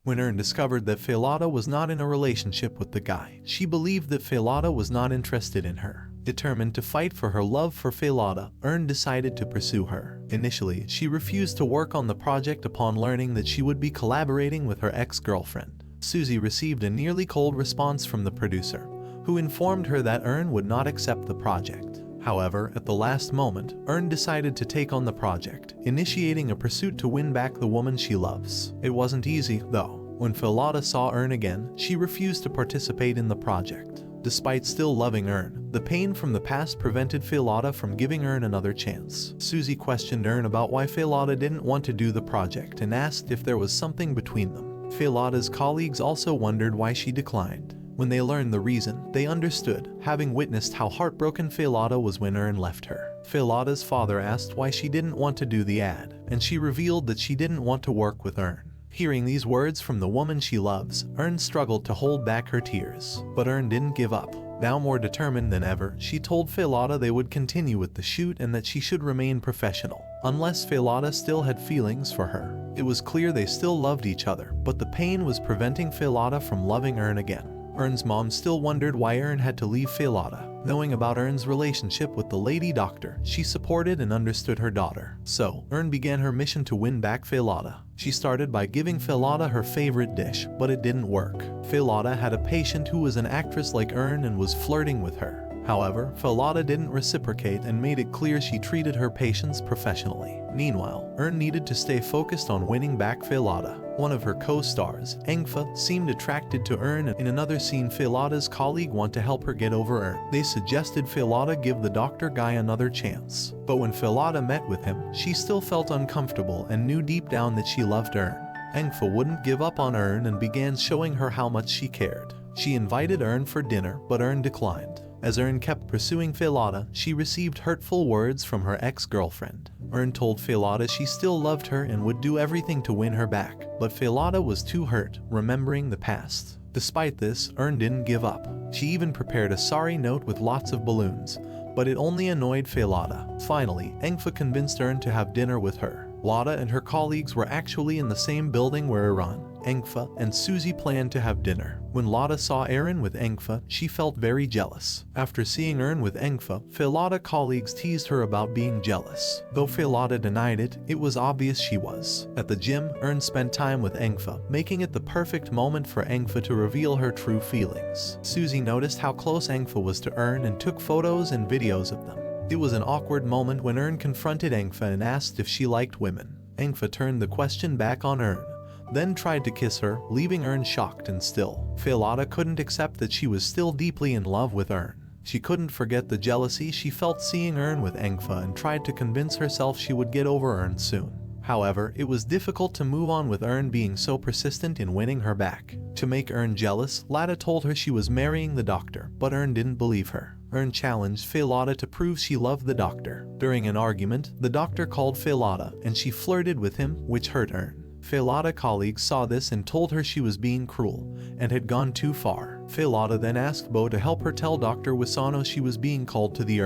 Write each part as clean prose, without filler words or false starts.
When Earn discovered that Fahlada was not in a relationship with the guy, she believed that Fahlada was not interested in her. Determined to fight for her love for Fahlada, Earn decided to pursue her. Initially, she refused to work on the project upon learning that she would be collaborating with her ex-girlfriend. Susie received a nearly cold response from the producer, who informed her that Earn would not accept the project. However, at the last moment, Earn decided to take on the project, initiating a pursuit to win back the woman she loves. It wasn't easy, though. When Fahlada saw Earn again, she refused to participate in the project. Despite still loving Earn, the pain from the past prevented Fahlada from giving Earn another chance. Susie questioned Earn about why Fahlada didn't want to do the project and asked if there was something between them. Fahlada's colleagues also wondered why she declined. When they learned the reason, they understood, having witnessed how heartbroken Fahlada was when Earn left her. Fahlada's father asked why she didn't want to do the ad, and she revealed that she didn't want to work with Earn. Hearing these words from the woman she loves, Earn struggled to hold back her tears. But Earn didn't give up. Now more determined than ever, she told Fahlada they would continue with the shoot and that she should remain professional, unless Fahlada still had feelings for her. It was clear they still loved each other, but the pain was preventing Fahlada from loving Earn again. Earn's mom still wondered why Earn had to leave Fahlada. Knowing about Earn's relationship with the lady doctor, she supported and understood her daughter. So, Earn began her mission to win back Fahlada. She started by giving Fahlada her favorite dish, but it didn't work. Fahlada had a patient who was an actress like Earn and was flirting with her. However, Fahlada didn't reciprocate and made it clear she treated her patients professionally. Meanwhile, Earn needed to stay focused on winning back Fahlada. One of her co-stars, Engfa, seemed attracted to Earn, and in another scene Fahlada's colleague wanted to help her get over Earn. They suggested Fahlada give the doctor guy another chance. But when Fahlada met with him, she still felt uncomfortable and knew deep down that she loved Earn. Engfa wouldn't give up on Earn and began showing her how much she cared. She invited Earn for dinner, but Earn declined. As Earn kept pursuing Fahlada, she received hurtful words from her ex-girlfriend. Earn told Fahlada she still loved her and would do everything to win her back, but Fahlada was too hurt, remembering the past. Despite this, Earn didn't give up. She even prepared a sorry note with lots of balloons, but it only annoyed Fahlada. Finally, Engfa convinced Earn to have dinner with her. Fahlada and her colleagues were actually in the same building where Earn, Engfa, and Susie planned to have dinner. When Fahlada saw Earn with Engfa, she felt very jealous. After seeing Earn with Engfa, Fahlada colleagues teased her about being jealous. Though Fahlada denied it, it was obvious she was. At the gym, Earn spent time with Engfa, making it the perfect moment for Engfa to reveal her true feelings. Susie noticed how close Engfa was to Earn and took photos and videos of them. It was an awkward moment when Earn confronted Engfa and asked if she liked women. Engfa turned the question back on Earn, then tried to kiss her, leaving Earn shocked and still. Fahlada couldn't accept that she was still deeply in love with Earn. She couldn't forget the jealousy she felt seeing Earn with Engfa and tried to convince herself she would get over Earn soon. However, it was difficult to move on with Earn being so persistent in winning her back. To make Earn jealous, Fahlada told her she was marrying the doctor, but Earn didn't believe her. Earn challenged Fahlada to prove she loved the doctor. During an argument, the doctor called Fahlada, and she flirted with him, which hurt Earn. Fahlada colleagues saw this and told her she was being cruel and had gone too far. Fahlada then asked Bo to help her tell Dr. Wisano she was being called to the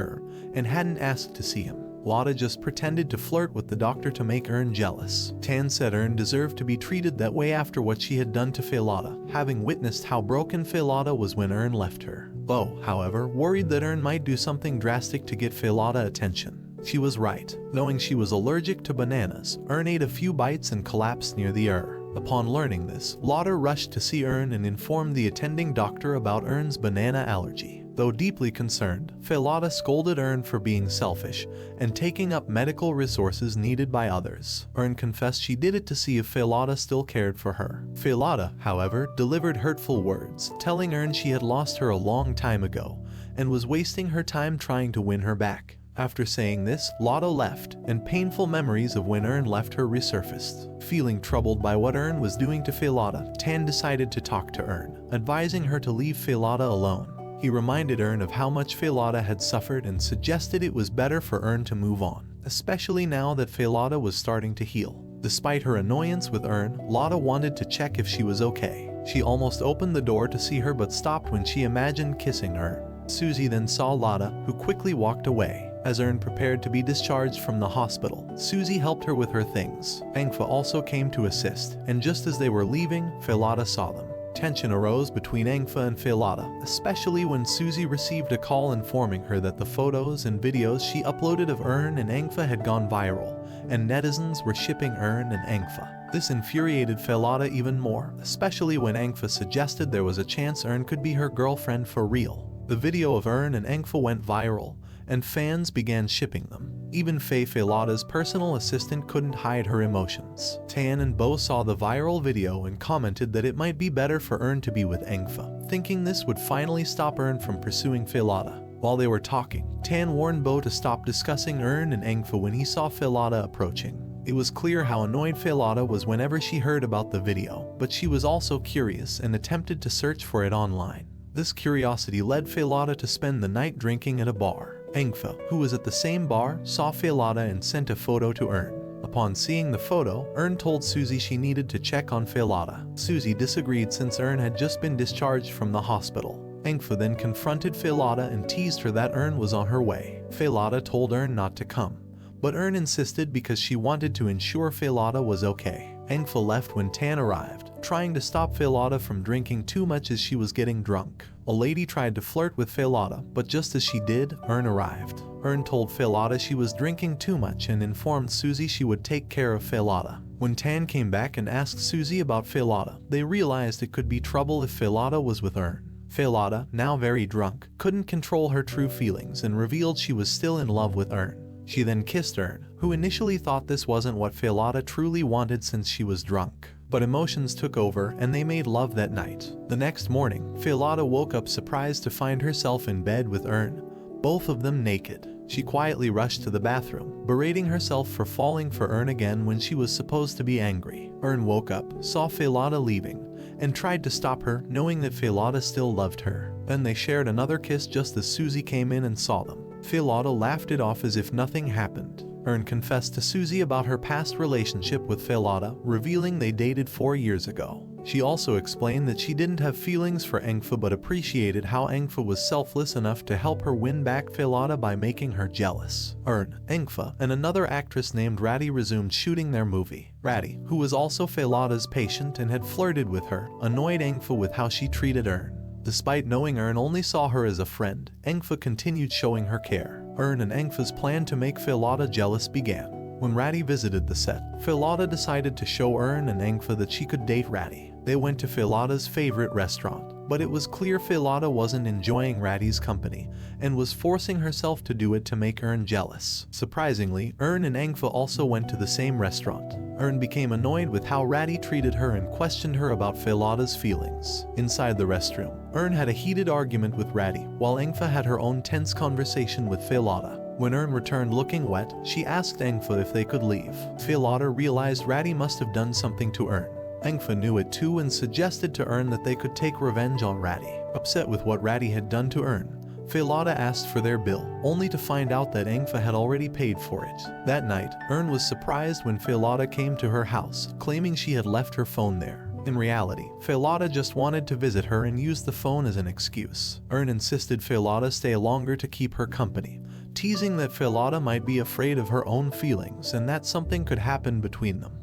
and hadn't asked to see him. Fahlada just pretended to flirt with the doctor to make Earn jealous. Tan said Earn deserved to be treated that way after what she had done to Fahlada, having witnessed how broken Fahlada was when Earn left her. Bo, however, worried that Earn might do something drastic to get Fahlada attention. She was right. Knowing she was allergic to bananas, Earn ate a few bites and collapsed near the Upon learning this, Fahlada rushed to see Earn and informed the attending doctor about Earn's banana allergy. Though deeply concerned, Fahlada scolded Earn for being selfish and taking up medical resources needed by others. Earn confessed she did it to see if Fahlada still cared for her. Fahlada, however, delivered hurtful words, telling Earn she had lost her a long time ago and was wasting her time trying to win her back. After saying this, Fahlada left, and painful memories of when Earn left her resurfaced. Feeling troubled by what Earn was doing to Fahlada, Tan decided to talk to Earn, advising her to leave Fahlada alone. He reminded Earn of how much Fahlada had suffered and suggested it was better for Earn to move on, especially now that Fahlada was starting to heal. Despite her annoyance with Earn, Fahlada wanted to check if she was okay. She almost opened the door to see her but stopped when she imagined kissing Earn. Susie then saw Fahlada, who quickly walked away. As Earn prepared to be discharged from the hospital, Susie helped her with her things. Engfa also came to assist, and just as they were leaving, Fahlada saw them. Tension arose between Engfa and Fahlada, especially when Susie received a call informing her that the photos and videos she uploaded of Earn and Engfa had gone viral, and netizens were shipping Earn and Engfa. This infuriated Fahlada even more, especially when Engfa suggested there was a chance Earn could be her girlfriend for real. The video of Earn and Engfa went viral, and fans began shipping them. Even Fahlada's personal assistant couldn't hide her emotions. Tan and Bo saw the viral video and commented that it might be better for Earn to be with Engfa, thinking this would finally stop Earn from pursuing Fahlada. While they were talking, Tan warned Bo to stop discussing Earn and Engfa when he saw Fahlada approaching. It was clear how annoyed Fahlada was whenever she heard about the video, but she was also curious and attempted to search for it online. This curiosity led Fahlada to spend the night drinking at a bar. Engfa, who was at the same bar, saw Fahlada and sent a photo to Earn. Upon seeing the photo, Earn told Susie she needed to check on Fahlada. Susie disagreed since Earn had just been discharged from the hospital. Engfa then confronted Fahlada and teased her that Earn was on her way. Fahlada told Earn not to come, but Earn insisted because she wanted to ensure Fahlada was okay. Engfa left when Tan arrived, trying to stop Fahlada from drinking too much as she was getting drunk. A lady tried to flirt with Fahlada, but just as she did, Earn arrived. Earn told Fahlada she was drinking too much and informed Susie she would take care of Fahlada. When Tan came back and asked Susie about Fahlada, they realized it could be trouble if Fahlada was with Earn. Fahlada, now very drunk, couldn't control her true feelings and revealed she was still in love with Earn. She then kissed Earn, who initially thought this wasn't what Fahlada truly wanted since she was drunk. But emotions took over and they made love that night. The next morning, Fahlada woke up surprised to find herself in bed with Earn, both of them naked. She quietly rushed to the bathroom, berating herself for falling for Earn again when she was supposed to be angry. Earn woke up, saw Fahlada leaving, and tried to stop her, knowing that Fahlada still loved her. Then they shared another kiss just as Susie came in and saw them. Fahlada laughed it off as if nothing happened. Earn confessed to Susie about her past relationship with Fahlada, revealing they dated 4 years ago. She also explained that she didn't have feelings for Engfa but appreciated how Engfa was selfless enough to help her win back Fahlada by making her jealous. Earn, Engfa, and another actress named Rati resumed shooting their movie. Rati, who was also Fahlada's patient and had flirted with her, annoyed Engfa with how she treated Earn. Despite knowing Earn only saw her as a friend, Engfa continued showing her care. Earn and Engfa's plan to make Fahlada jealous began. When Rati visited the set, Fahlada decided to show Earn and Engfa that she could date Rati. They went to Fahlada's favorite restaurant, but it was clear Fahlada wasn't enjoying Rati's company and was forcing herself to do it to make Earn jealous. Surprisingly, Earn and Engfa also went to the same restaurant. Earn became annoyed with how Rati treated her and questioned her about Fahlada's feelings. Inside the restroom, Earn had a heated argument with Rati, while Engfa had her own tense conversation with Fahlada. When Earn returned looking wet, she asked Engfa if they could leave. Fahlada realized Rati must have done something to Earn. Engfa knew it too and suggested to Earn that they could take revenge on Rati. Upset with what Rati had done to Earn, Fahlada asked for their bill, only to find out that Engfa had already paid for it. That night, Earn was surprised when Fahlada came to her house, claiming she had left her phone there. In reality, Fahlada just wanted to visit her and used the phone as an excuse. Earn insisted Fahlada stay longer to keep her company, teasing that Fahlada might be afraid of her own feelings and that something could happen between them.